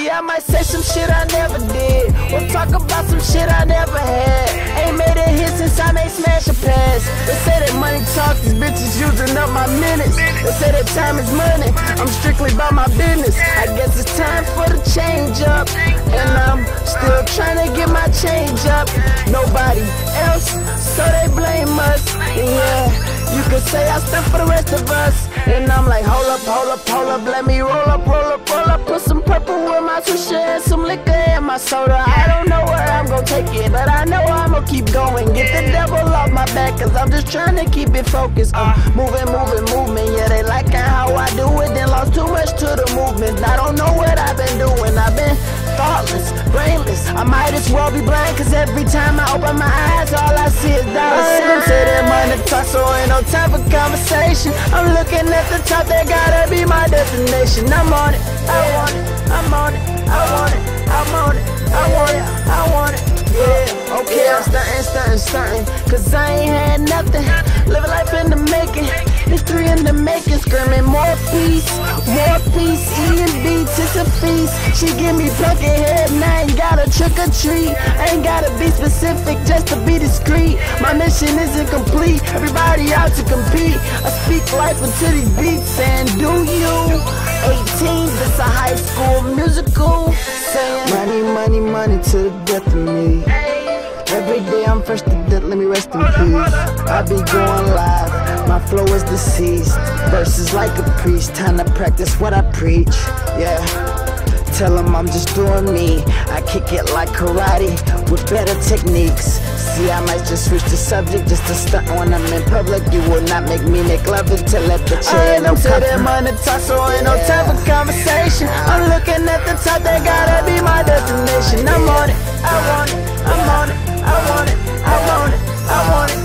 See, I might say some shit I never did, or talk about some shit I never had. Ain't made a hit since I made Smash a Pass. They say that money talks, these bitches using up my minutes. They say that time is money, I'm strictly about my business. I guess it's time for the change up, and I'm still trying to get my change up. Nobody else, so they blame us. Yeah, you could say I stand for the rest of us. And I'm like, hold up, hold up, hold up, let me roll up, roll up, roll up. Put some purple in my swisher and some liquor in my soda. I don't know where I'm gonna take it, but I know I'm gonna keep going. Get the devil off my back, cause I'm just trying to keep it focused. Moving, moving, movement, yeah, they liking how I do it. Then lost too much to the movement. I don't know what I've been doing. I've been thoughtless, brainless. I might as well be blind, cause every time I open my eyes, all I see is dollar signs. To that money talk, so ain't no time for conversation. I'm looking at the top, that gotta be my destination. I'm on it, I want it, I'm on it, I want it, I'm on it, I want it, I want it. Yeah, okay, I'm stuntin', cause I ain't had nothing. Living life in the making, history in the making. Screaming more peace, E and B, tis a feast. She give me plucking head, and I ain't gotta trick or treat. I ain't gotta be specific just to be discreet. My mission isn't complete, everybody out to compete. I speak life into these beats, and do you? 18, this a high school musical. Saying money, money, money to the death of me. Every day I'm fresh to death, let me rest in peace. I be going live, my flow is deceased. Verses like a priest, time to practice what I preach. Yeah, tell them I'm just doing me. I kick it like karate with better techniques. See, I might just switch the subject just to stunt when I'm in public. You will not make me make love until that bitch ain't no comfort. That money talk, so ain't no time for conversation. I'm looking at the top, that gotta be my destination. I'm on it, I want it, I'm on it, I want it, I want it, I want it.